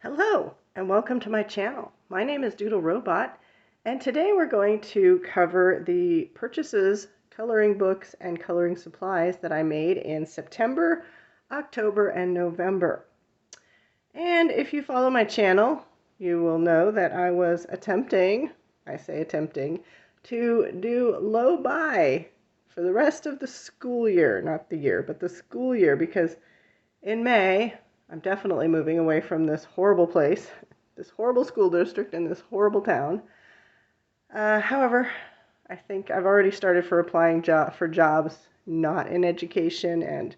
Hello and welcome to my channel. My name is Doodle Robot, and today we're going to cover the purchases, coloring books, and coloring supplies that I made in September, October, and November. And if you follow my channel, you will know that I was attempting, to do low buy for the rest of the school year, not the year, but the school year, because in May, I'm definitely moving away from this horrible place, this horrible school district, and this horrible town. However, I think I've already started for applying for jobs not in education, and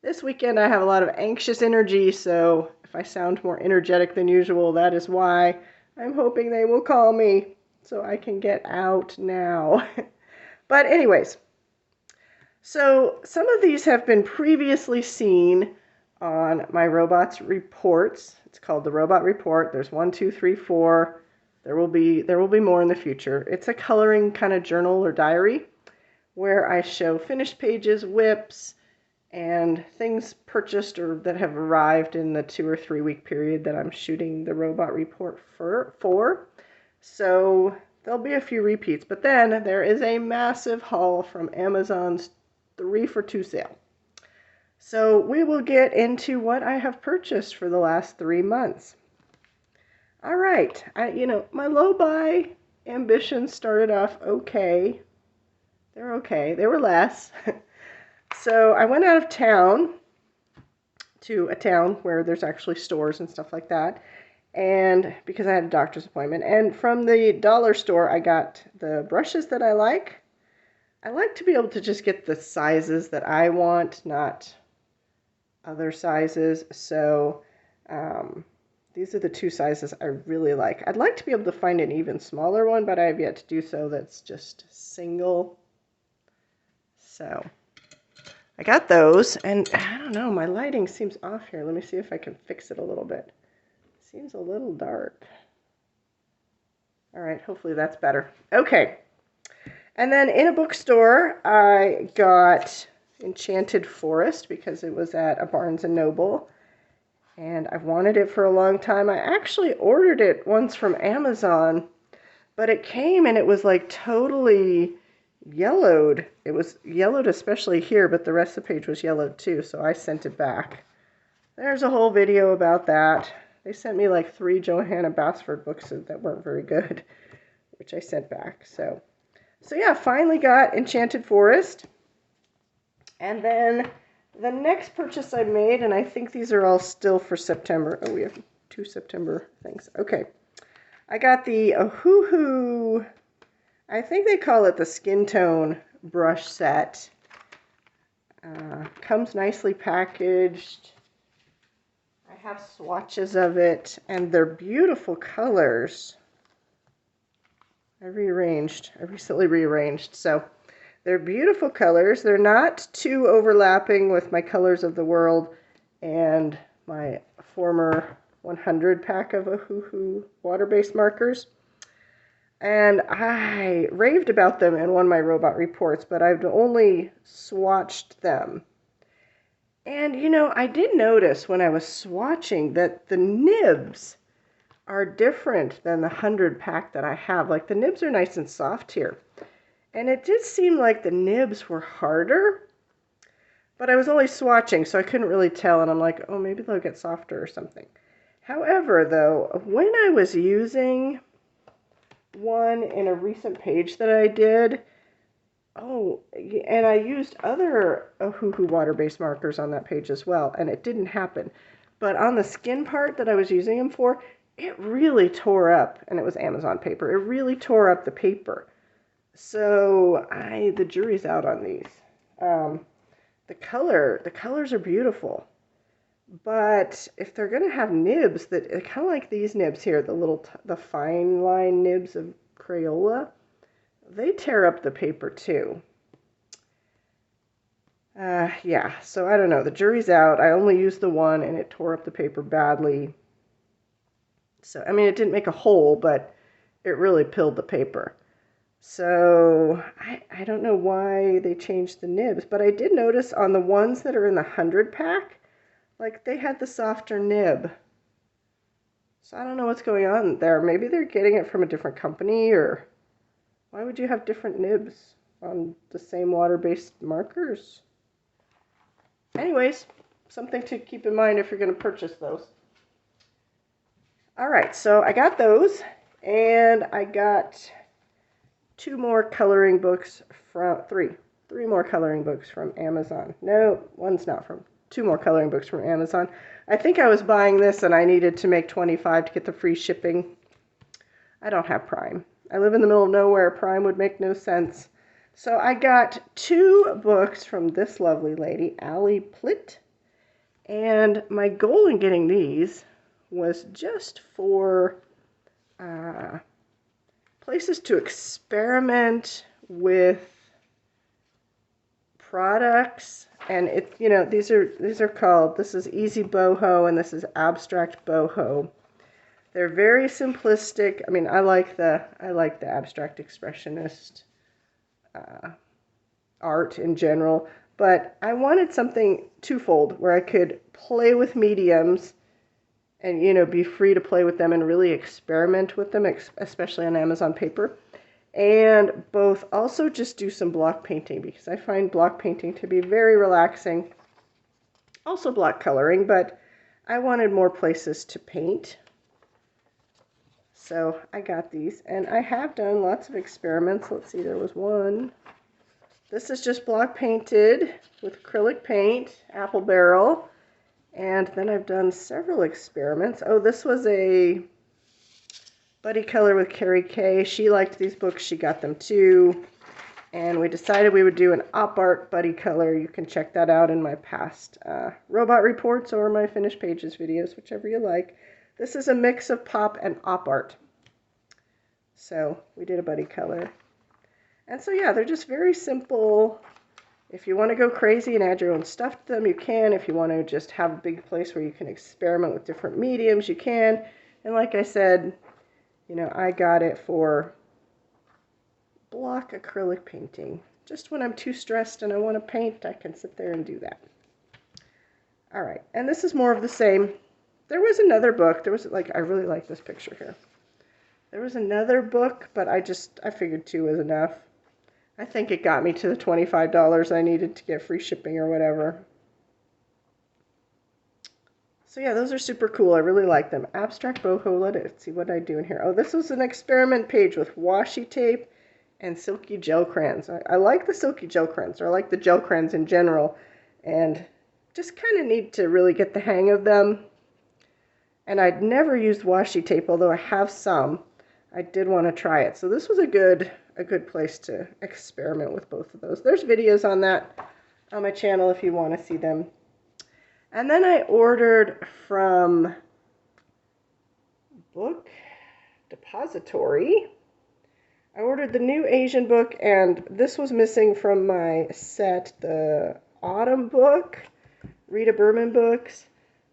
this weekend I have a lot of anxious energy, so if I sound more energetic than usual, that is why. I'm hoping they will call me so I can get out now. But anyways, so some of these have been previously seen on my robots reports. It's called the Robot Report. There's 1, 2, 3, 4. There will be more in the future. It's a coloring kind of journal or diary where I show finished pages, whips, and things purchased or that have arrived in the 2 or 3 week period that I'm shooting the robot report for. So there'll be a few repeats, but then there is a massive haul from Amazon's 3 for 2 sale. So we will get into what I have purchased for the last 3 months. All right, my low buy ambitions started off okay. They're okay. They were less. So I went out of town to a town where there's actually stores and stuff like that, and because I had a doctor's appointment. And from the dollar store, I got the brushes that I like. I like to be able to just get the sizes that I want, not other sizes. So these are the 2 sizes I really like. I'd like to be able to find an even smaller one, but I have yet to do so. That's just single. So I got those, and I don't know, my lighting seems off here. Let me see if I can fix it a little bit. Seems a little dark. All right, hopefully that's better. Okay. And then in a bookstore, I got Enchanted Forest because it was at a Barnes & Noble, and I've wanted it for a long time. I actually ordered it once from Amazon, but it came and it was like totally yellowed. It was yellowed especially here, but the rest of the page was yellowed too, so I sent it back. There's a whole video about that. They sent me like 3 Johanna Basford books that weren't very good, which I sent back. So yeah, finally got Enchanted Forest. And then the next purchase I made, and I think these are all still for September. Oh, we have 2 September things. Okay. I got the Ohuhu, I think they call it the Skin Tone brush set. Comes nicely packaged. I have swatches of it, and they're beautiful colors. I recently rearranged, so they're beautiful colors. They're not too overlapping with my Colors of the World and my former 100 pack of Ohuhu water-based markers. And I raved about them in one of my robot reports, but I've only swatched them. And, I did notice when I was swatching that the nibs are different than the 100 pack that I have. Like, the nibs are nice and soft here. And it did seem like the nibs were harder, but I was only swatching, so I couldn't really tell. And I'm like, oh, maybe they'll get softer or something. However, though, when I was using one in a recent page that I did, and I used other Ohuhu water-based markers on that page as well, and it didn't happen. But on the skin part that I was using them for, it really tore up, and it was Amazon paper. It really tore up the paper. So the jury's out on these. The colors are beautiful, but if they're gonna have nibs that kind of like these nibs here, the fine line nibs of Crayola, they tear up the paper too. Yeah, so I don't know. The jury's out. I only used the one, and it tore up the paper badly. So, I mean, it didn't make a hole, but it really pilled the paper. So, I don't know why they changed the nibs, but I did notice on the ones that are in the 100 pack, like, they had the softer nib. So I don't know what's going on there. Maybe they're getting it from a different company, or why would you have different nibs on the same water-based markers? Anyways, something to keep in mind if you're going to purchase those. All right, so I got those, and I got three more coloring books from Amazon. No, one's not from, two more coloring books from Amazon. I think I was buying this and I needed to make $25 to get the free shipping. I don't have Prime. I live in the middle of nowhere. Prime would make no sense. So I got 2 books from this lovely lady, Allie Plitt. And my goal in getting these was just for places to experiment with products. And it, you know, these are called, this is Easy Boho and this is Abstract Boho. They're very simplistic. I mean, I like the abstract expressionist art in general, but I wanted something twofold where I could play with mediums and, you know, be free to play with them and really experiment with them, especially on Amazon paper. And both also just do some block painting, because I find block painting to be very relaxing. Also block coloring, but I wanted more places to paint. So I got these, and I have done lots of experiments. Let's see, there was one. This is just block painted with acrylic paint, apple barrel. And then I've done several experiments. Oh, this was a buddy color with Carrie Kay. She liked these books. She got them too. And we decided we would do an op art buddy color. You can check that out in my past robot reports or my finished pages videos, whichever you like. This is a mix of pop and op art. So we did a buddy color. And so yeah, they're just very simple. If you want to go crazy and add your own stuff to them, you can. If you want to just have a big place where you can experiment with different mediums, you can. And like I said, you know, I got it for block acrylic painting. Just when I'm too stressed and I want to paint, I can sit there and do that. All right, and this is more of the same. There was another book. There was, like, I really like this picture here. There was another book, but I figured 2 was enough. I think it got me to the $25 I needed to get free shipping or whatever. So yeah, those are super cool. I really like them. Abstract Boho. Let's see what I do in here. Oh, this was an experiment page with washi tape and silky gel crayons. I like the silky gel crayons, or I like the gel crayons in general, and just kind of need to really get the hang of them. And I'd never used washi tape, although I have some. I did want to try it. So this was a good place to experiment with both of those. There's videos on that on my channel if you want to see them. And then I ordered from Book Depository. I ordered the new Asian book, and this was missing from my set, the Autumn book, Rita Berman books.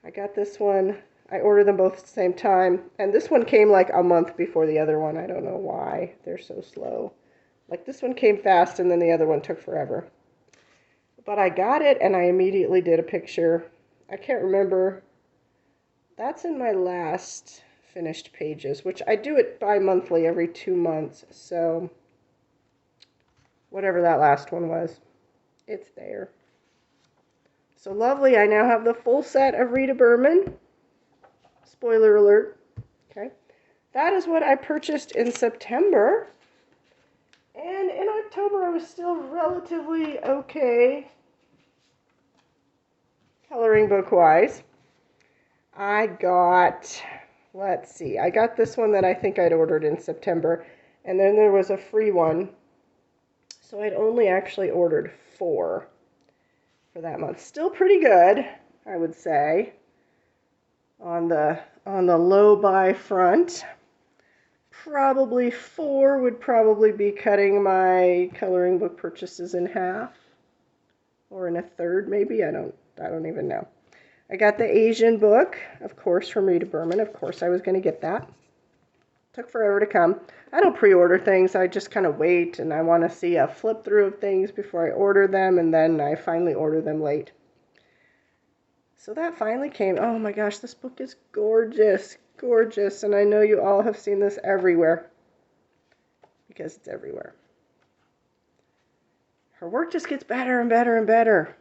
I got this one. I ordered them both at the same time, and this one came like a month before the other one. I don't know why. They're so slow. Like, this one came fast, and then the other one took forever. But I got it, and I immediately did a picture. I can't remember. That's in my last finished pages, which I do it bi-monthly, every 2 months. So whatever that last one was, it's there. So lovely. I now have the full set of Rita Berman. Spoiler alert. Okay. That is what I purchased in September. And in October, I was still relatively okay coloring book-wise. I got, let's see, I got this one that I think I'd ordered in September, and then there was a free one. So I'd only actually ordered 4 for that month. Still pretty good, I would say, on the low buy front. Probably 4 would probably be cutting my coloring book purchases in half, or in a third maybe. I don't even know. I got the Asian book, of course, from Rita Berman. Of course I was going to get that. Took forever to come. I don't pre-order things. I just kind of wait, and I want to see a flip through of things before I order them, and then I finally order them late. So that finally came. Oh my gosh, this book is gorgeous. gorgeous, and I know you all have seen this everywhere because it's everywhere. Her work just gets better and better and better.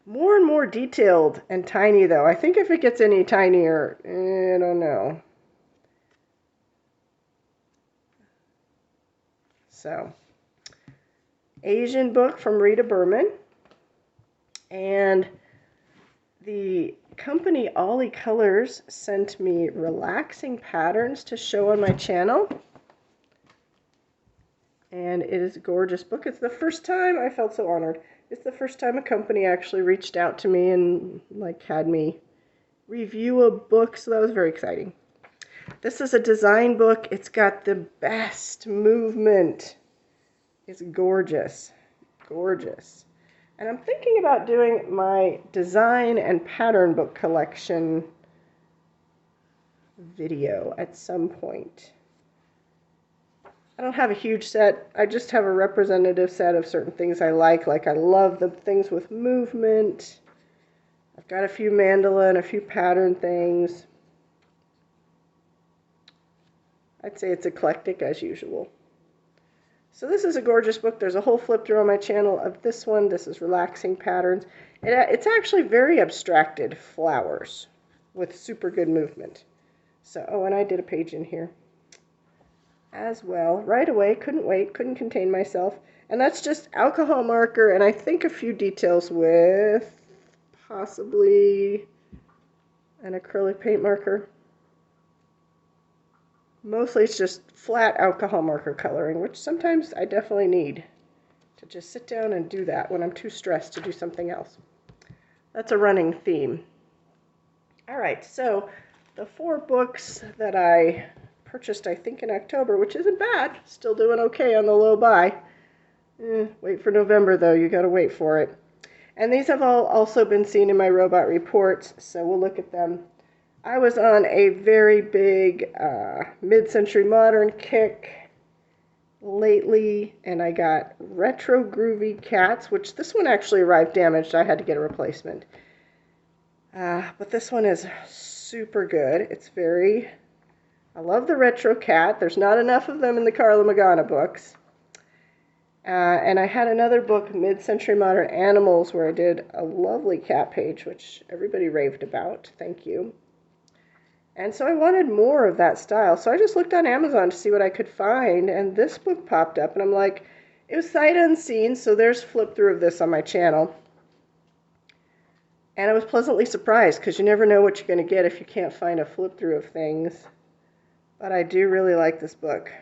More and more detailed and tiny, though. I think if it gets any tinier, I don't know. So, Asian book from Rita Berman. And the company Olicolors sent me relaxing patterns to show on my channel. And it is a gorgeous book. It's the first time, I felt so honored. It's the first time a company actually reached out to me and like had me review a book, so that was very exciting. This is a design book. It's got the best movement. It's gorgeous, gorgeous. And I'm thinking about doing my design and pattern book collection video at some point. I don't have a huge set. I just have a representative set of certain things I like. Like I love the things with movement. I've got a few mandala and a few pattern things. I'd say it's eclectic as usual. So this is a gorgeous book. There's a whole flip through on my channel of this one. This is Relaxing Patterns. It's actually very abstracted flowers with super good movement. So, oh, and I did a page in here as well. Right away, couldn't wait, couldn't contain myself. And that's just alcohol marker and I think a few details with possibly an acrylic paint marker. Mostly it's just flat alcohol marker coloring, which sometimes I definitely need to just sit down and do that when I'm too stressed to do something else. That's a running theme. All right, so the 4 books that I purchased, I think in October, which isn't bad, still doing okay on the low buy. Wait for November though, you gotta wait for it. And these have all also been seen in my robot reports, so we'll look at them. I was on a very big mid-century modern kick lately, and I got retro groovy cats, which this one actually arrived damaged. I had to get a replacement. But this one is super good. It's very... I love the retro cat. There's not enough of them in the Carla Magana books. And I had another book, Mid-Century Modern Animals, where I did a lovely cat page, which everybody raved about. Thank you. And so I wanted more of that style. So I just looked on Amazon to see what I could find, and this book popped up, and I'm like, it was sight unseen, so there's flip through of this on my channel. And I was pleasantly surprised, because you never know what you're going to get if you can't find a flip through of things. But I do really like this book.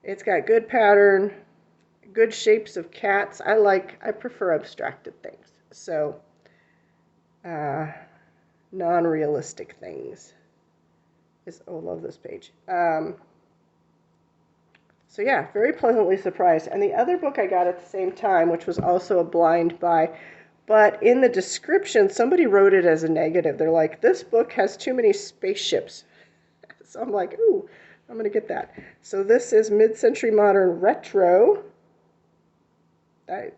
It's got good pattern, good shapes of cats. I prefer abstracted things. So... non-realistic things. Oh, love this page. So yeah, very pleasantly surprised. And the other book I got at the same time, which was also a blind buy, but in the description, somebody wrote it as a negative. They're like, this book has too many spaceships. So I'm like, ooh, I'm going to get that. So this is Mid-Century Modern Retro. The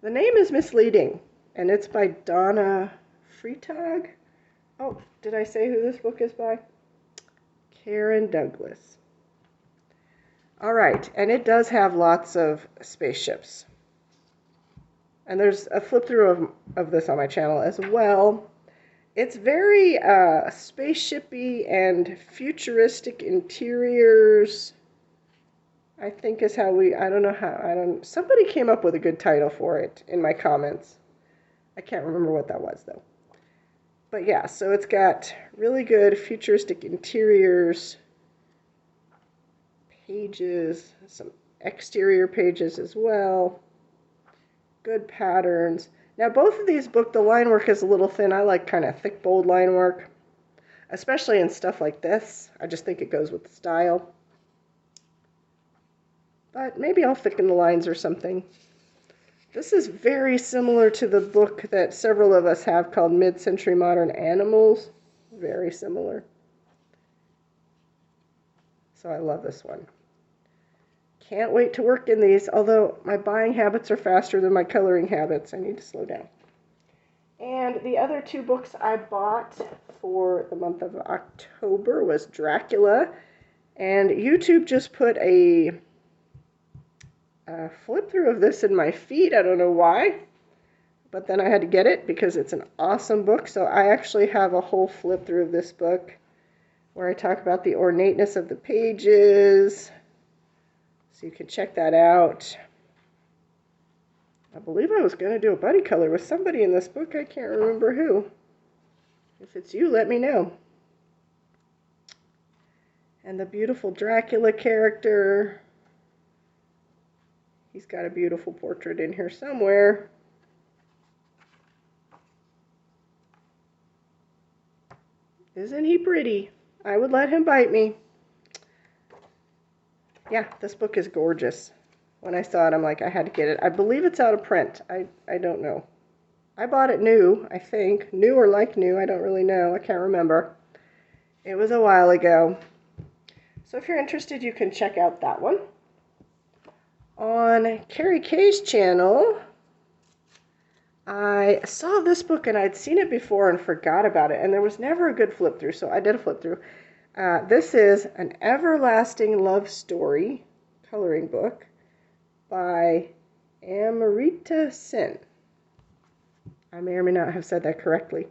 name is misleading. And it's by Donna Freitag. Oh, did I say who this book is by? Karen Douglas. All right, and it does have lots of spaceships. And there's a flip through of this on my channel as well. It's very spaceshipy and futuristic interiors. I think is how somebody came up with a good title for it in my comments. I can't remember what that was, though. But yeah, so it's got really good futuristic interiors, pages, some exterior pages as well, good patterns. Now, both of these books, the line work is a little thin. I like kind of thick, bold line work, especially in stuff like this. I just think it goes with the style. But maybe I'll thicken the lines or something. This is very similar to the book that several of us have called Mid-Century Modern Animals. Very similar. So I love this one. Can't wait to work in these, although my buying habits are faster than my coloring habits. I need to slow down. And the other two books I bought for the month of October was Dracula, and YouTube just put a flip through of this in my feed. I don't know why, but then I had to get it because it's an awesome book. So I actually have a whole flip through of this book where I talk about the ornateness of the pages. So you can check that out. I believe I was going to do a buddy color with somebody in this book. I can't remember who. If it's you, let me know. And the beautiful Dracula character. He's got a beautiful portrait in here somewhere. Isn't he pretty? I would let him bite me. Yeah, this book is gorgeous. When I saw it, I'm like, I had to get it. I believe it's out of print. I don't know. I bought it new, I think. New or like new, I don't really know. I can't remember. It was a while ago. So if you're interested, you can check out that one. On Carrie Kay's channel, I saw this book and I'd seen it before and forgot about it. And there was never a good flip through, so I did a flip through. This is An Everlasting Love Story coloring book by Marjorie Sarnat. I may or may not have said that correctly.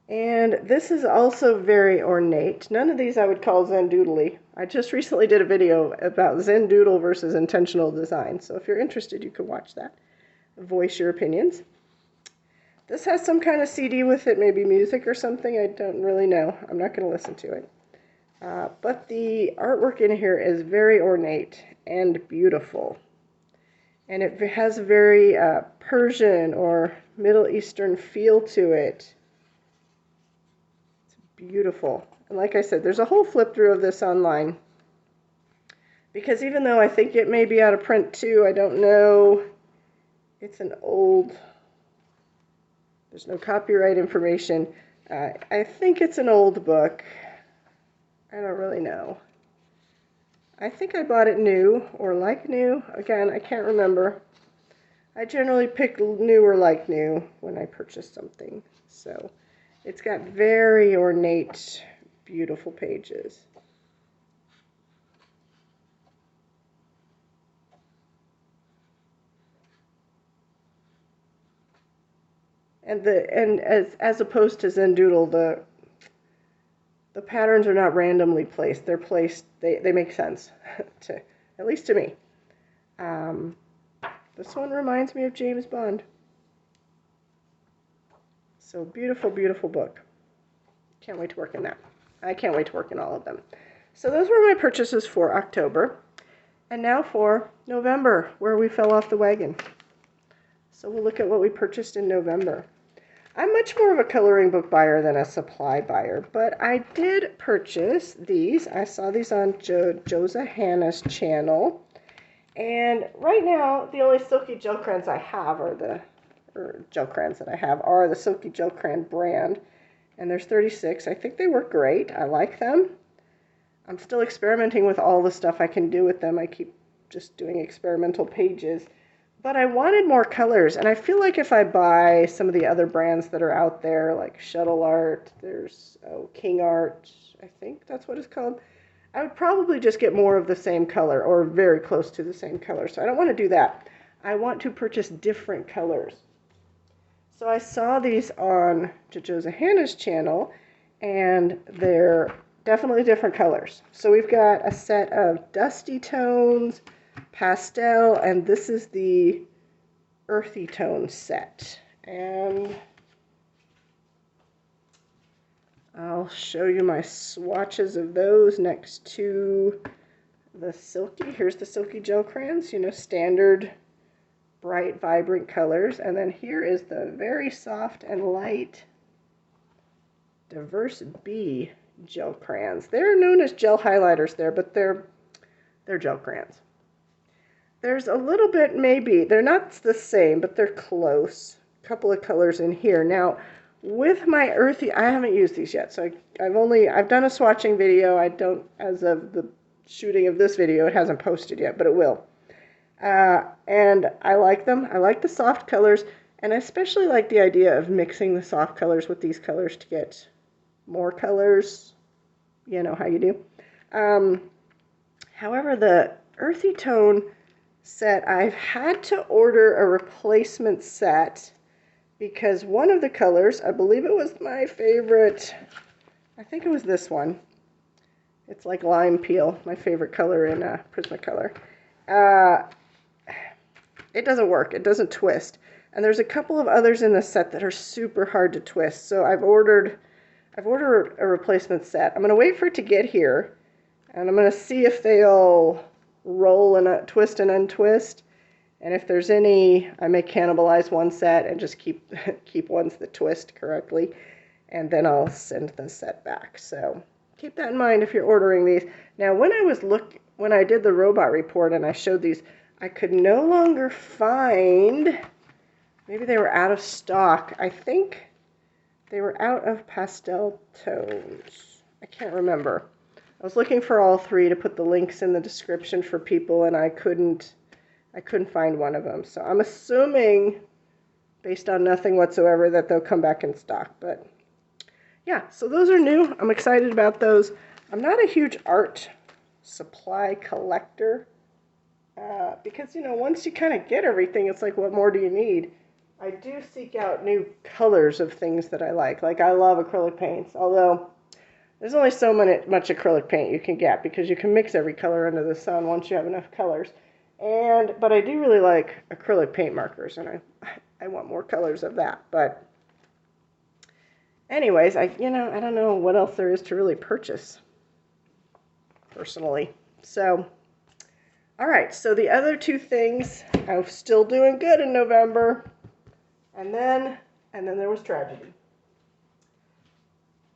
And this is also very ornate. None of these I would call Zen Doodly. I just recently did a video about Zen Doodle versus intentional design. So if you're interested, you can watch that. Voice your opinions. This has some kind of CD with it, maybe music or something. I don't really know. I'm not going to listen to it. But the artwork in here is very ornate and beautiful. And it has a very Persian or Middle Eastern feel to it. It's beautiful. And like I said, there's a whole flip through of this online. Because even though I think it may be out of print too, I don't know. It's an old, there's no copyright information. I think it's an old book. I don't really know. I think I bought it new or like new. Again, I can't remember. I generally pick new or like new when I purchase something. So it's got very ornate, beautiful pages. And as opposed to Zen Doodle, the patterns are not randomly placed. They're placed, they make sense, at least to me. This one reminds me of James Bond. So beautiful, beautiful book. Can't wait to work in that. I can't wait to work in all of them. So those were my purchases for October. And now for November, where we fell off the wagon. So we'll look at what we purchased in November. I'm much more of a coloring book buyer than a supply buyer, but I did purchase these. I saw these on Josa Hannah's channel. And right now, the only Silky Gel Crayons I have are the Silky Gel Crayon brand. And there's 36. I think they work great. I like them. I'm still experimenting with all the stuff I can do with them. I keep just doing experimental pages. But I wanted more colors, and I feel like if I buy some of the other brands that are out there, like Shuttle Art, there's King Art, I think that's what it's called, I would probably just get more of the same color, or very close to the same color. So I don't want to do that. I want to purchase different colors. So I saw these on Josa Hannah's channel, and they're definitely different colors. So we've got a set of dusty tones, pastel, and this is the earthy tone set. And I'll show you my swatches of those next to the Silky. Here's the Silky Gel Crayons, you know, standard bright, vibrant colors. And then here is the very soft and light Diverse Bee gel crayons. They're known as gel highlighters there, but they're gel crayons. There's a little bit, maybe, they're not the same, but they're close. A couple of colors in here. Now, with my earthy, I haven't used these yet, so I've done a swatching video. I don't, as of the shooting of this video, it hasn't posted yet, but it will. And I like them. I like the soft colors. And I especially like the idea of mixing the soft colors with these colors to get more colors. You know how you do. However, the earthy tone set, I've had to order a replacement set because one of the colors, I believe it was my favorite, I think it was this one. It's like lime peel, my favorite color in Prismacolor. It doesn't work. It doesn't twist. And there's a couple of others in the set that are super hard to twist. So I've ordered a replacement set. I'm going to wait for it to get here, and I'm going to see if they'll roll and twist and untwist. And if there's any, I may cannibalize one set and just keep ones that twist correctly, and then I'll send the set back. So keep that in mind if you're ordering these. Now, when I did the robot report and I showed these, I could no longer find, maybe they were out of stock. I think they were out of pastel tones. I can't remember. I was looking for all three to put the links in the description for people, and I couldn't find one of them. So I'm assuming, based on nothing whatsoever, that they'll come back in stock. But yeah, so those are new. I'm excited about those. I'm not a huge art supply collector because, you know, once you kind of get everything, it's like, what more do you need? I do seek out new colors of things that I like. Like, I love acrylic paints, although there's only so much acrylic paint you can get because you can mix every color under the sun once you have enough colors. But I do really like acrylic paint markers, and I want more colors of that. But anyways, I don't know what else there is to really purchase personally. So, all right, so the other two things, I'm still doing good in November. And then there was tragedy.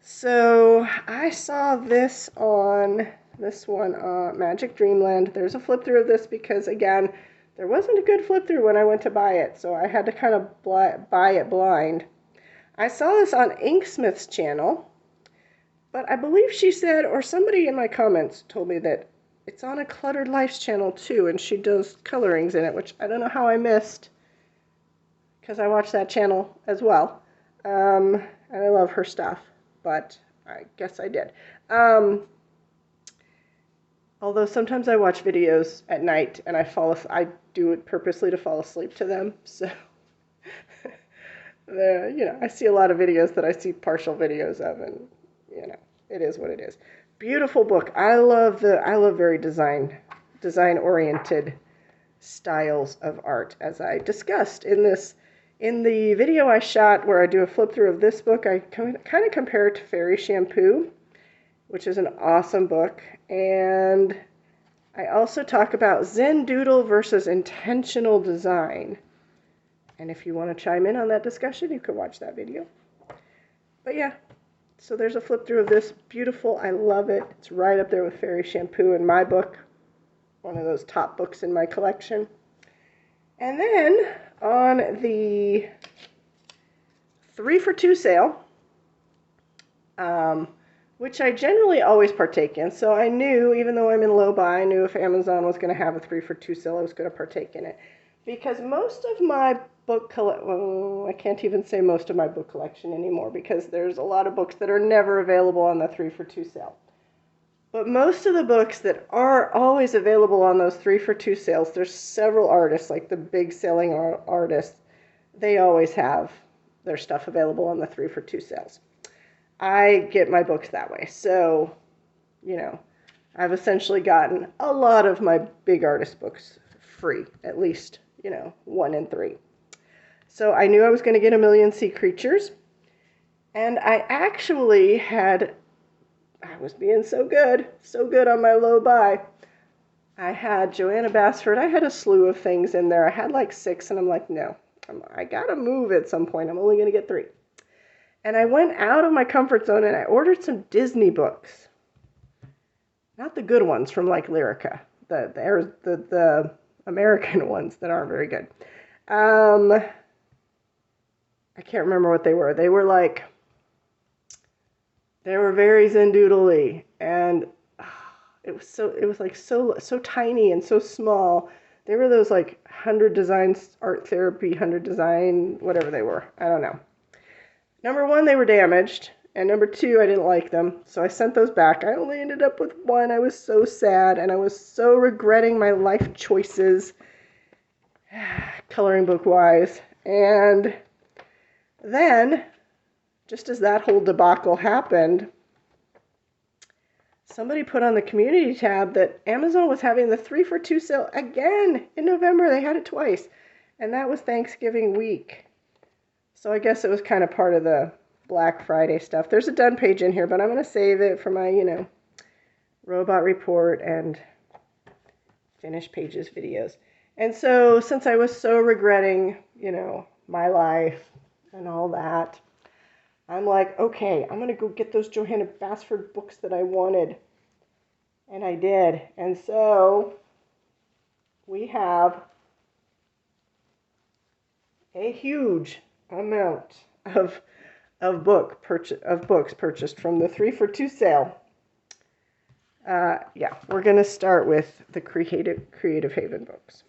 So I saw this one, Magic Dreamland. There's a flip through of this because, again, there wasn't a good flip through when I went to buy it, so I had to kind of buy it blind. I saw this on Inksmith's channel, but I believe she said, or somebody in my comments told me that it's on a Cluttered Life's channel too, and she does colorings in it, which I don't know how I missed, because I watch that channel as well, and I love her stuff, but I guess I did. Although sometimes I watch videos at night, and I do it purposely to fall asleep to them, so, I see a lot of videos that I see partial videos of, and, it is what it is. Beautiful book. I love very design-oriented styles of art, as I discussed in the video I shot where I do a flip through of this book. I kind of compare it to Fairy Shampoo, which is an awesome book. And I also talk about Zen Doodle versus intentional design. And if you want to chime in on that discussion, you can watch that video. But yeah, so there's a flip through of this. Beautiful. I love it. It's right up there with Fairy Shampoo in my book. One of those top books in my collection. And then on the 3-for-2 sale, which I generally always partake in, so I knew, even though I'm in low buy, I knew if Amazon was going to have a 3-for-2 sale, I was going to partake in it. Because most of my I can't even say most of my book collection anymore, because there's a lot of books that are never available on the 3-for-2 sale. But most of the books that are always available on those 3-for-2 sales, there's several artists, like the big selling artists, they always have their stuff available on the 3-for-2 sales. I get my books that way. So, I've essentially gotten a lot of my big artist books free, at least, 1 in 3. So I knew I was going to get A Million Sea Creatures, and I actually I was being so good on my low buy. I had Joanna Basford. I had a slew of things in there. I had like 6, and I'm like, no, I gotta move at some point. I'm only gonna get 3. And I went out of my comfort zone and I ordered some Disney books. Not the good ones from like Lyrica, the American ones that aren't very good. I can't remember what they were. They were very Zendoodle-y, and it was so tiny and so small They were those like 100 designs, art therapy, 100 design, whatever they were. I don't know. Number one, they were damaged. And number two, I didn't like them. So I sent those back. I only ended up with one. I was so sad. And I was so regretting my life choices, coloring book wise. And then, just as that whole debacle happened, somebody put on the community tab that Amazon was having the 3 for 2 sale again in November. They had it twice. And that was Thanksgiving week. So I guess it was kind of part of the Black Friday stuff. There's a done page in here, but I'm going to save it for my, robot report and finished pages videos. And so since I was so regretting, my life and all that, I'm like, okay, I'm going to go get those Johanna Basford books that I wanted. And I did. And so we have a huge amount of books purchased from the 3 for 2 sale. We're going to start with the Creative Haven books.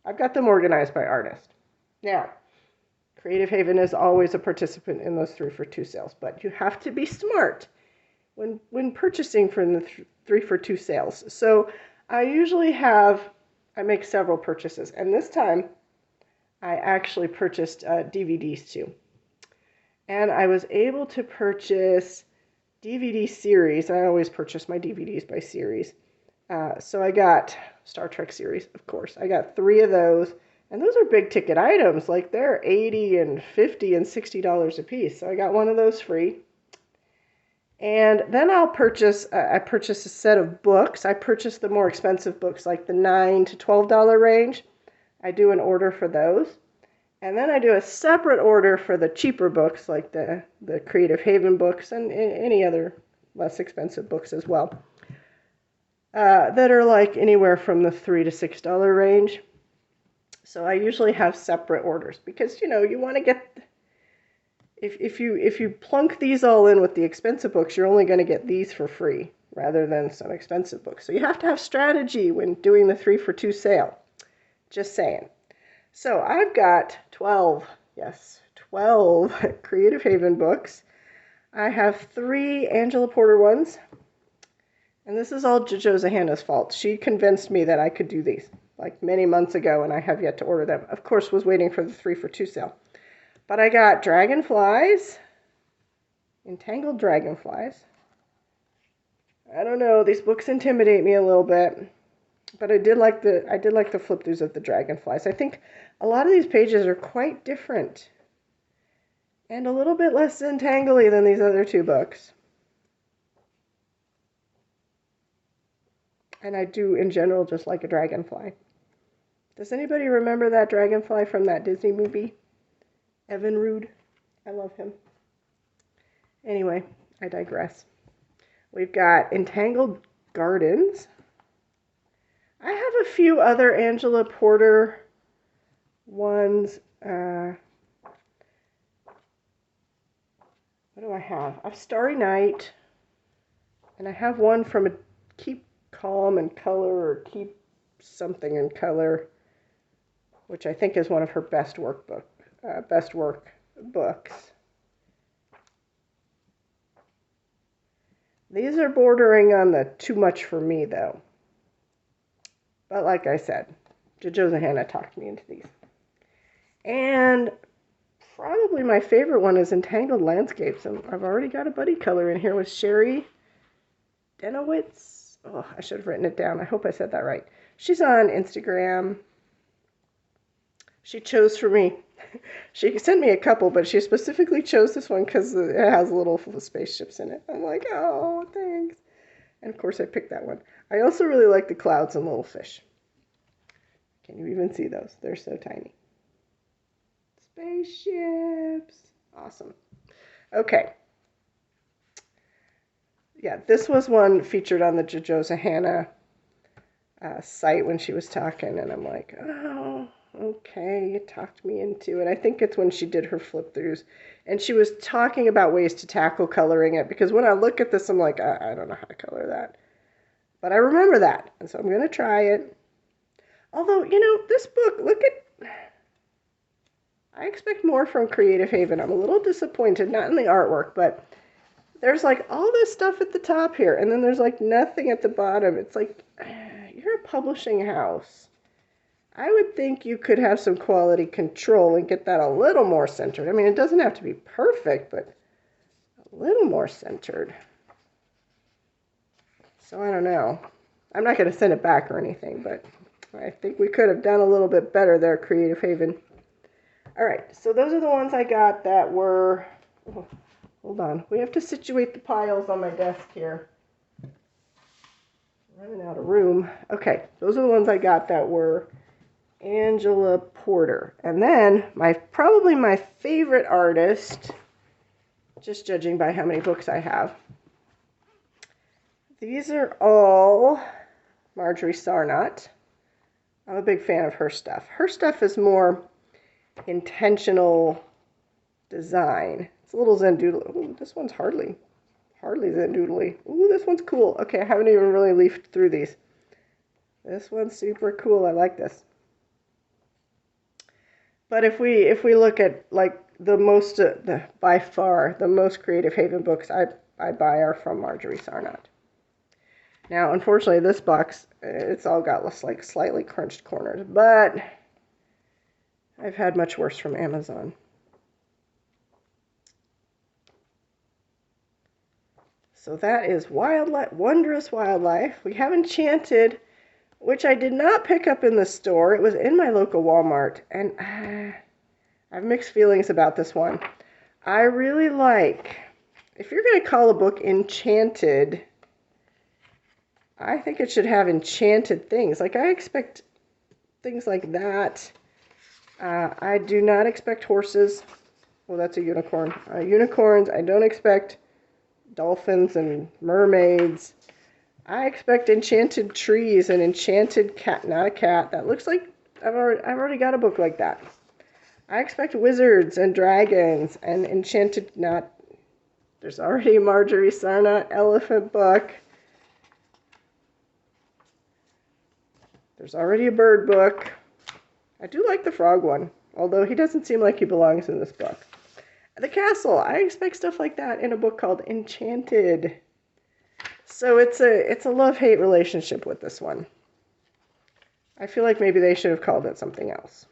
I've got them organized by artist. Now, Creative Haven is always a participant in those 3 for 2 sales, but you have to be smart when purchasing from the 3 for 2 sales. So I make several purchases, and this time I actually purchased DVDs too. And I was able to purchase DVD series. I always purchase my DVDs by series. So I got Star Trek series, of course. I got 3 of those. And those are big ticket items. Like they're $80 and $50 and $60 a piece. So I got one of those free. And then I purchased a set of books. I purchased the more expensive books, like the $9 to $12 range. I do an order for those. And then I do a separate order for the cheaper books, like the Creative Haven books and any other less expensive books as well, that are like anywhere from the $3 to $6 range. So I usually have separate orders because, you want to get, if you plunk these all in with the expensive books, you're only going to get these for free rather than some expensive books. So you have to have strategy when doing the 3 for 2 sale. Just saying. So I've got 12 Creative Haven books. I have 3 Angela Porter ones. And this is all JoJo Zahana's fault. She convinced me that I could do these like many months ago, and I have yet to order them. Of course, was waiting for the 3 for 2 sale. But I got Dragonflies, Entangled Dragonflies. I don't know, these books intimidate me a little bit. But I did like the flip throughs of the Dragonflies. I think a lot of these pages are quite different and a little bit less entangly than these other 2 books. And I do, in general, just like a dragonfly. Does anybody remember that dragonfly from that Disney movie? Evan Rude. I love him. Anyway, I digress. We've got Entangled Gardens. I have a few other Angela Porter ones. What do I have? I have Starry Night. And I have one from a Keep Calm in Color or Keep Something in Color, which I think is one of her best work books. These are bordering on the too much for me, though. But like I said, JoJo Zahana talked me into these. And probably my favorite one is Entangled Landscapes. And I've already got a buddy color in here with Sherry Denowitz. Oh, I should have written it down. I hope I said that right. She's on Instagram. She chose for me. She sent me a couple, but she specifically chose this one because it has little spaceships in it. I'm like, oh, thanks. And of course I picked that one. I also really like the clouds and little fish. Can you even see those? They're so tiny. Spaceships. Awesome. Okay. Yeah, this was one featured on the JoJo Zahana site when she was talking, and I'm like, oh, okay, you talked me into it. I think it's when she did her flip-throughs, and she was talking about ways to tackle coloring it, because when I look at this, I'm like, I don't know how to color that. But I remember that, and so I'm going to try it. Although, you know, this book, look at, I expect more from Creative Haven. I'm a little disappointed, not in the artwork, but there's like all this stuff at the top here, and then there's like nothing at the bottom. It's like, you're a publishing house. I would think you could have some quality control and get that a little more centered. I mean, it doesn't have to be perfect, but a little more centered. So I don't know. I'm not going to send it back or anything, but I think we could have done a little bit better there, Creative Haven. All right, so those are the ones I got that were... Oh, hold on. We have to situate the piles on my desk here. Running out of room. Okay, those are the ones I got that were Angela Porter. And then probably my favorite artist, just judging by how many books I have. These are all Marjorie Sarnat. I'm a big fan of her stuff. Her stuff is more intentional design. It's a little Zen Doodle. Ooh, this one's hardly Zen Doodly. Ooh, this one's cool. Okay, I haven't even really leafed through these. This one's super cool. I like this. But if we look at like by far the most Creative Haven books I buy are from Marjorie Sarnat. Now, unfortunately, this box, it's all got like slightly crunched corners, but I've had much worse from Amazon. So that is Wondrous Wildlife. We have Enchanted, which I did not pick up in the store. It was in my local Walmart, and I have mixed feelings about this one. I really like, if you're going to call a book Enchanted, I think it should have enchanted things. Like, I expect things like that. I do not expect horses. Well, that's a unicorn. Unicorns. I don't expect dolphins and mermaids. I expect enchanted trees and enchanted cat. Not a cat. That looks like I've already got a book like that. I expect wizards and dragons and enchanted. There's already a Marjorie Sarnat elephant book. There's already a bird book. I do like the frog one, although he doesn't seem like he belongs in this book. The castle. I expect stuff like that in a book called Enchanted. So it's a love-hate relationship with this one. I feel like maybe they should have called it something else.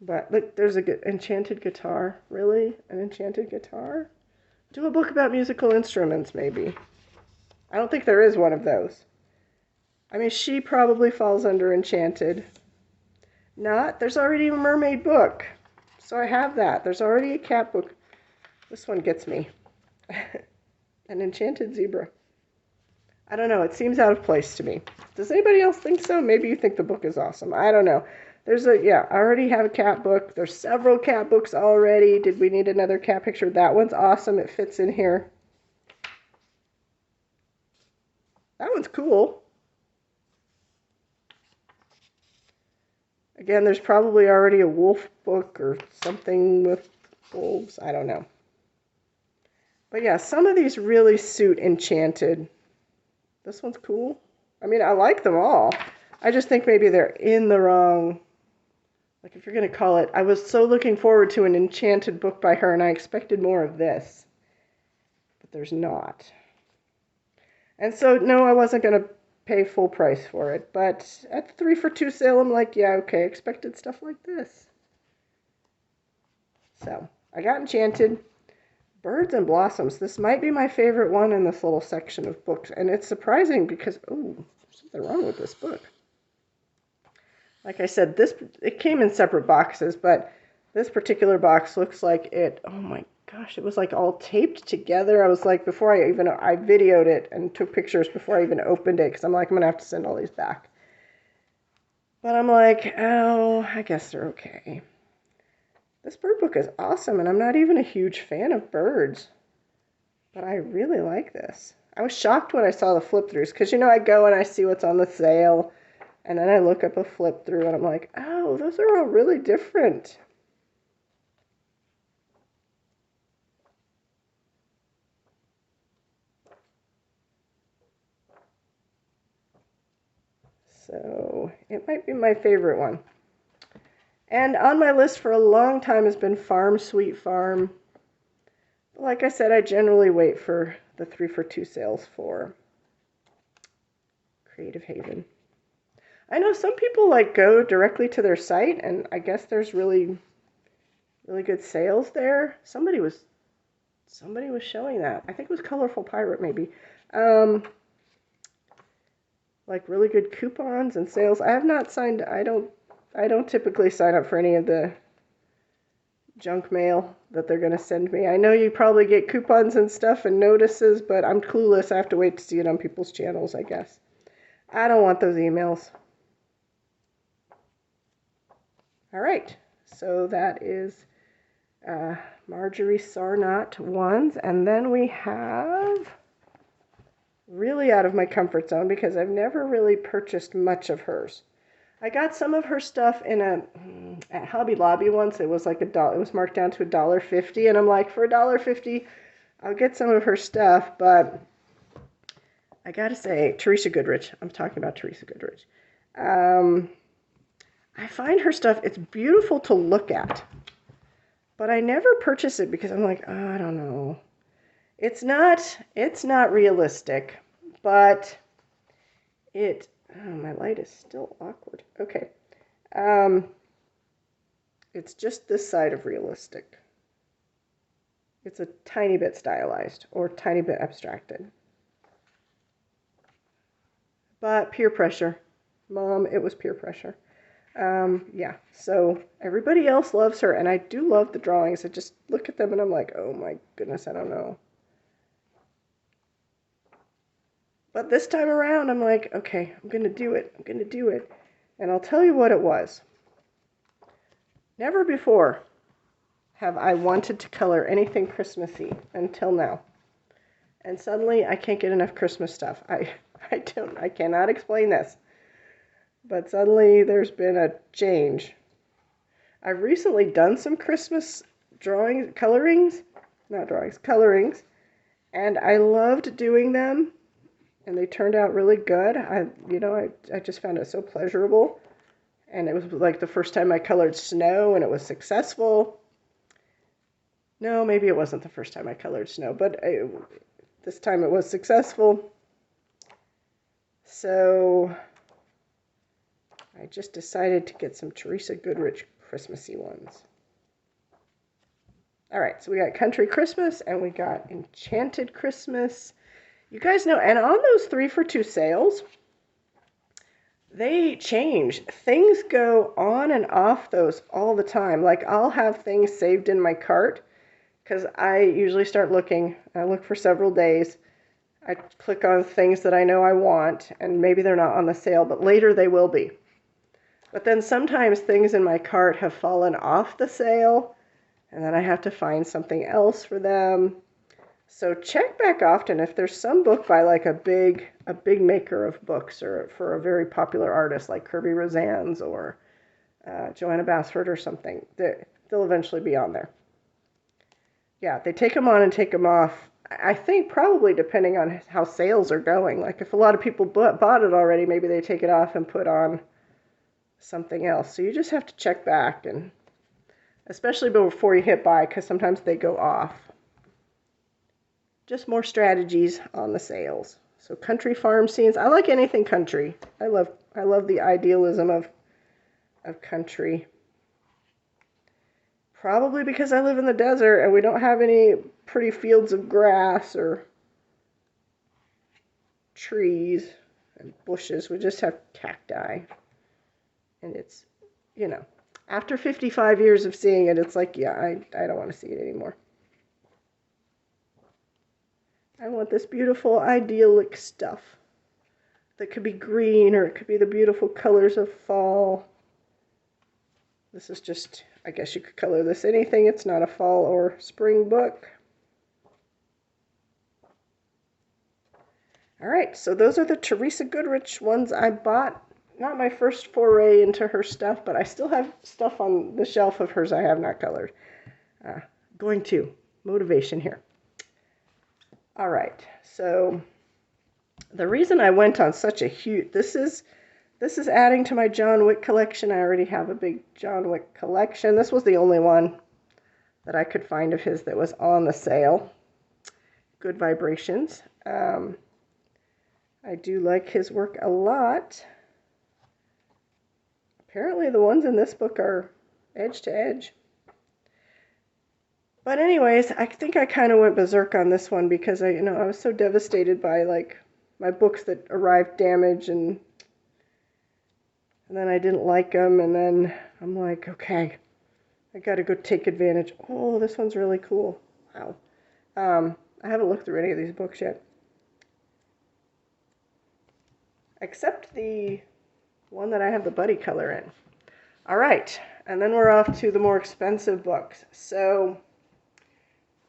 But look, there's a enchanted guitar. Really? An enchanted guitar? Do a book about musical instruments, maybe. I don't think there is one of those. I mean, she probably falls under Enchanted. There's already a mermaid book. So I have that. There's already a cat book. This one gets me. An enchanted zebra. I don't know. It seems out of place to me. Does anybody else think so? Maybe you think the book is awesome. I don't know. I already have a cat book. There's several cat books already. Did we need another cat picture? That one's awesome. It fits in here. That one's cool. Again, there's probably already a wolf book or something with wolves. I don't know. But yeah, some of these really suit Enchanted. This one's cool. I mean, I like them all. I just think maybe they're in the wrong... Like, if you're going to call it... I was so looking forward to an Enchanted book by her, and I expected more of this. But there's not. And so, no, I wasn't going to pay full price for it. But at the 3 for 2 sale, I'm like, yeah, okay, expected stuff like this. So, I got Enchanted. Birds and Blossoms. This might be my favorite one in this little section of books. And it's surprising because, oh, there's something wrong with this book. Like I said, it came in separate boxes, but this particular box looks like it, oh my gosh, it was like all taped together. I was like, I videoed it and took pictures before I even opened it, because I'm like, I'm going to have to send all these back. But I'm like, oh, I guess they're okay. This bird book is awesome, and I'm not even a huge fan of birds. But I really like this. I was shocked when I saw the flip-throughs, because, I go and I see what's on the sale, and then I look up a flip-through, and I'm like, oh, those are all really different. So it might be my favorite one. And on my list for a long time has been Farm Sweet Farm. Like I said, I generally wait for the 3 for 2 sales for Creative Haven. I know some people like go directly to their site, and I guess there's really good sales there. Somebody was showing that. I think it was colourfulpyrate maybe. Like really good coupons and sales. I have not signed. I don't typically sign up for any of the junk mail that they're going to send me. I know you probably get coupons and stuff and notices, but I'm clueless. I have to wait to see it on people's channels, I guess. I don't want those emails. All right, so that is Marjorie Sarnat ones, and then we have really out of my comfort zone because I've never really purchased much of hers. I got some of her stuff at Hobby Lobby once. It was like $1. It was marked down to $1.50, and I'm like, for $1.50, I'll get some of her stuff. But I gotta say, Teresa Goodrich. I'm talking about Teresa Goodrich. I find her stuff. It's beautiful to look at, but I never purchase it because I'm like, oh, I don't know. It's not realistic, but it. Oh, my light is still awkward. Okay. It's just this side of realistic. It's a tiny bit stylized or tiny bit abstracted. But peer pressure. Mom, it was peer pressure. Yeah, so everybody else loves her, and I do love the drawings. I just look at them and I'm like, oh my goodness, I don't know. But this time around, I'm like, okay, I'm going to do it. I'm going to do it. And I'll tell you what it was. Never before have I wanted to color anything Christmassy until now. And suddenly I can't get enough Christmas stuff. I cannot explain this. But suddenly there's been a change. I've recently done some Christmas colorings, and I loved doing them. And they turned out really good. I just found it so pleasurable. And it was like the first time I colored snow, and it was successful. No, maybe it wasn't the first time I colored snow, but this time it was successful. So I just decided to get some Teresa Goodrich Christmassy ones. All right, so we got Country Christmas, and we got Enchanted Christmas. You guys know, and on those 3 for 2 sales, they change. Things go on and off those all the time. Like, I'll have things saved in my cart because I usually start looking. I look for several days. I click on things that I know I want, and maybe they're not on the sale, but later they will be. But then sometimes things in my cart have fallen off the sale, and then I have to find something else for them. So check back often if there's some book by like a big maker of books, or for a very popular artist like Kirby Rosan's or Joanna Basford or something. They'll eventually be on there. Yeah, they take them on and take them off. I think probably depending on how sales are going. Like if a lot of people bought it already, maybe they take it off and put on something else. So you just have to check back, and especially before you hit buy, because sometimes they go off. Just more strategies on the sales. So country farm scenes. I like anything country. I love the idealism of country. Probably because I live in the desert and we don't have any pretty fields of grass or trees and bushes. We just have cacti. And it's, after 55 years of seeing it, it's like, yeah, I don't want to see it anymore. I want this beautiful, idyllic stuff that could be green, or it could be the beautiful colors of fall. This is just, I guess you could color this anything. It's not a fall or spring book. All right, so those are the Teresa Goodrich ones I bought. Not my first foray into her stuff, but I still have stuff on the shelf of hers I have not colored. Going to. Motivation here. All right, so the reason I went on such a huge, this is This is adding to my John Wick collection. I already have a big John Wick collection. This was the only one that I could find of his that was on the sale. Good Vibrations. I do like his work a lot. Apparently the ones in this book are edge to edge. But anyways, I think I kind of went berserk on this one because I was so devastated by like my books that arrived damaged, and then I didn't like them, and then I'm like, okay, I gotta go take advantage. Oh, this one's really cool. Wow. I haven't looked through any of these books yet, except the one that I have the buddy color in. All right, and then we're off to the more expensive books. So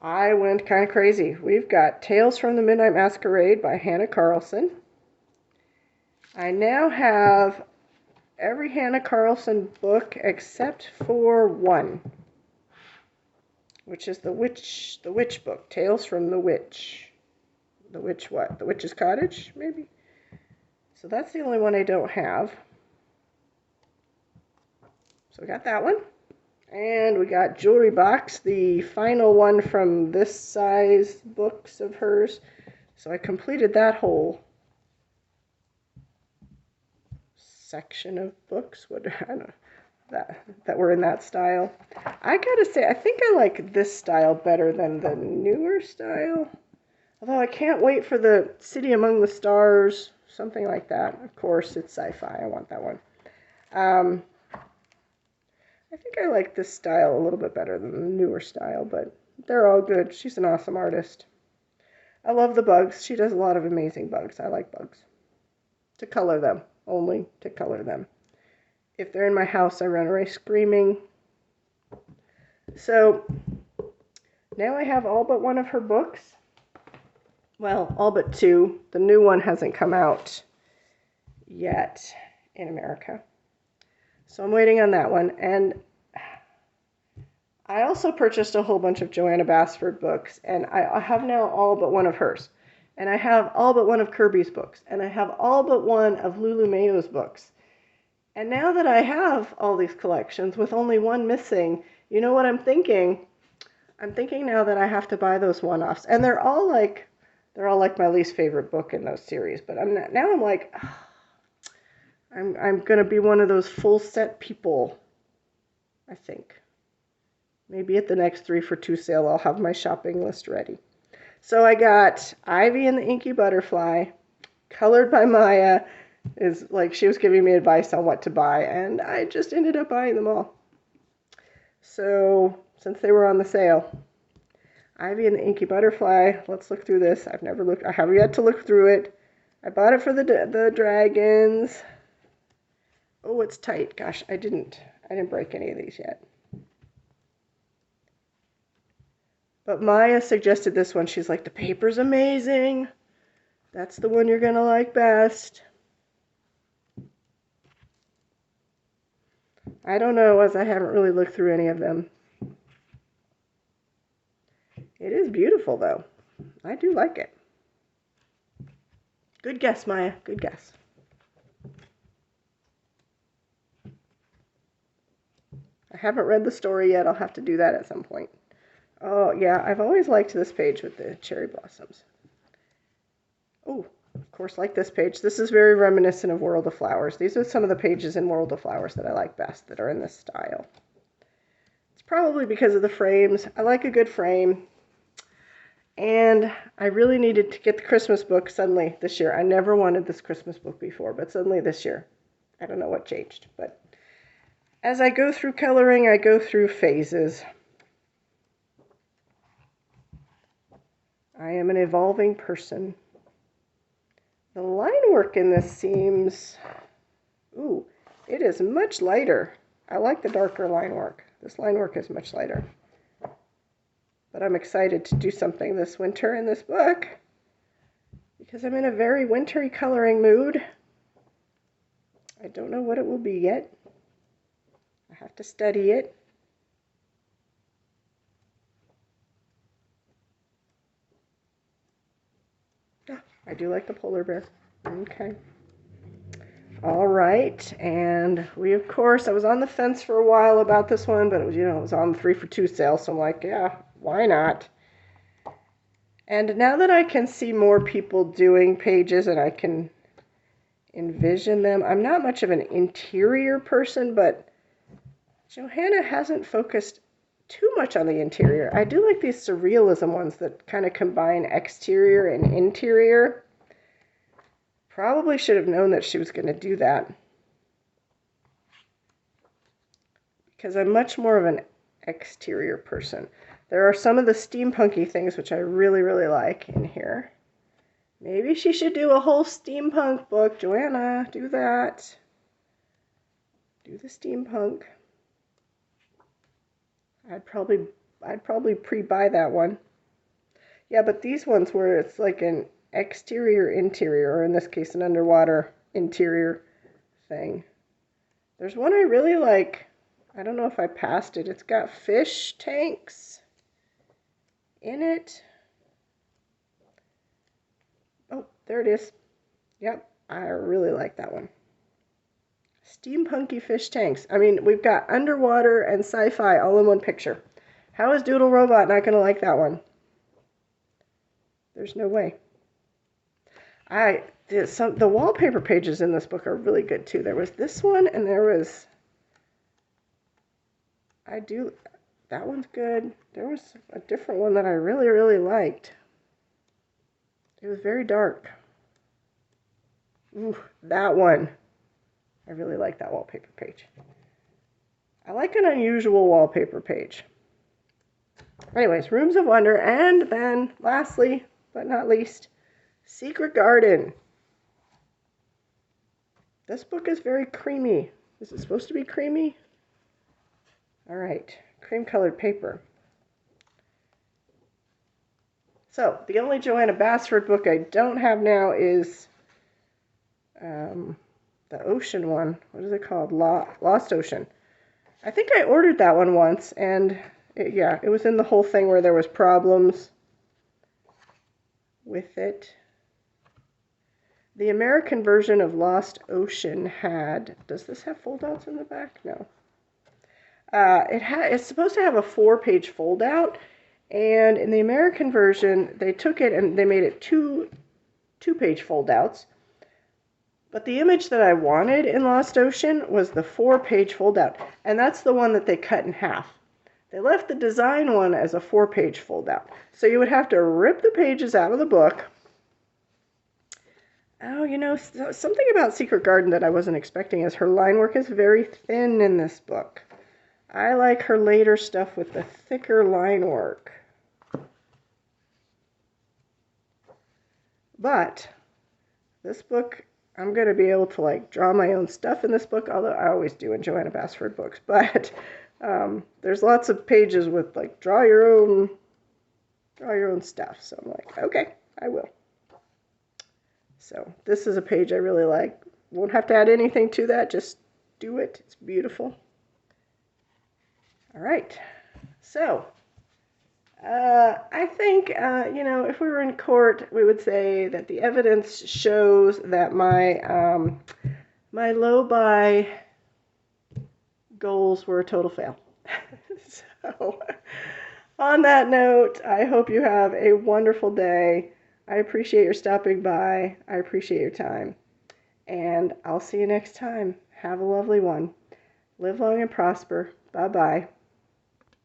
I went kind of crazy. We've got Tales from the Midnight Masquerade by Hannah Carlson. I now have every Hannah Carlson book except for one, which is the witch book, Tales from the Witch. The Witch what? The Witch's Cottage, maybe? So that's the only one I don't have. So we got that one. And we got Jewelry Box, the final one from this size books of hers. So I completed that whole section of books. What I don't know, that were in that style. I gotta say, I think I like this style better than the newer style. Although I can't wait for the City Among the Stars, something like that. Of course, it's sci-fi. I want that one. I think I like this style a little bit better than the newer style, but they're all good. She's an awesome artist. I love the bugs. She does a lot of amazing bugs. I like bugs. To color them. Only to color them. If they're in my house, I run away screaming. So, now I have all but one of her books. Well, all but two. The new one hasn't come out yet in America. So I'm waiting on that one. And I also purchased a whole bunch of Joanna Basford books, and I have now all but one of hers. And I have all but one of Kirby's books, and I have all but one of Lulu Mayo's books. And now that I have all these collections with only one missing, you know what I'm thinking? I'm thinking now that I have to buy those one-offs. And they're all like my least favorite book in those series. But I'm like, oh, I'm going to be one of those full set people, I think. Maybe at the next 3 for 2 sale, I'll have my shopping list ready. So I got Ivy and the Inky Butterfly, colored by Maya. Is like she was giving me advice on what to buy, and I just ended up buying them all. So since they were on the sale, Ivy and the Inky Butterfly. Let's look through this. I have yet to look through it. I bought it for the dragons. Oh, it's tight. Gosh, I didn't break any of these yet. But Maya suggested this one. She's like, the paper's amazing. That's the one you're going to like best. I don't know, as I haven't really looked through any of them. It is beautiful, though. I do like it. Good guess, Maya. Good guess. I haven't read the story yet. I'll have to do that at some point. Oh, yeah, I've always liked this page with the cherry blossoms. Oh, of course, like this page. This is very reminiscent of World of Flowers. These are some of the pages in World of Flowers that I like best that are in this style. It's probably because of the frames. I like a good frame. And I really needed to get the Christmas book suddenly this year. I never wanted this Christmas book before, but suddenly this year. I don't know what changed, but as I go through coloring, I go through phases. I am an evolving person. The line work in this seems, ooh, it is much lighter. I like the darker line work. This line work is much lighter. But I'm excited to do something this winter in this book because I'm in a very wintry coloring mood. I don't know what it will be yet. I have to study it. I do like the polar bear. Okay. All right, and we, of course, I was on the fence for a while about this one, but it was, it was on the 3 for 2 sale, so I'm like, yeah, why not? And now that I can see more people doing pages and I can envision them, I'm not much of an interior person, but Johanna hasn't focused too much on the interior. I do like these surrealism ones that kind of combine exterior and interior. Probably should have known that she was going to do that, because I'm much more of an exterior person. There are some of the steampunky things which I really, really like in here. Maybe she should do a whole steampunk book. Joanna, do that. Do the steampunk. I'd probably pre-buy that one. Yeah, but these ones where it's like an exterior interior, or in this case an underwater interior thing. There's one I really like. I don't know if I passed it. It's got fish tanks in it. Oh, there it is. Yep, I really like that one. Steampunky fish tanks. I mean, we've got underwater and sci-fi all in one picture. How is Doodle Robot not going to like that one? There's no way. The wallpaper pages in this book are really good too. There was this one, and there was, that one's good. There was a different one that I really, really liked. It was very dark. Ooh, that one. I really like that wallpaper page. I like an unusual wallpaper page. Anyways, Rooms of Wonder, and then lastly, but not least, Secret Garden. This book is very creamy. Is it supposed to be creamy? All right, cream-colored paper. So, the only Joanna Basford book I don't have now is the ocean one. What is it called? Lost Ocean. I think I ordered that one once, and it was in the whole thing where there was problems with it. The American version of Lost Ocean does this have fold-outs in the back? No. It's supposed to have a 4-page fold-out, and in the American version, they took it and they made it two-page fold-outs. But the image that I wanted in Lost Ocean was the 4-page fold-out, and that's the one that they cut in half. They left the design one as a 4-page fold-out. So you would have to rip the pages out of the book. Oh, something about Secret Garden that I wasn't expecting is her line work is very thin in this book. I like her later stuff with the thicker line work. But this book, I'm going to be able to draw my own stuff in this book, although I always do in Joanna Basford books. But there's lots of pages with draw your own stuff. So I'm like, okay, I will. So this is a page I really like. Won't have to add anything to that. Just do it. It's beautiful. All right. So I think, if we were in court, we would say that the evidence shows that my my low-buy goals were a total fail. So on that note, I hope you have a wonderful day. I appreciate your stopping by. I appreciate your time. And I'll see you next time. Have a lovely one. Live long and prosper. Bye-bye.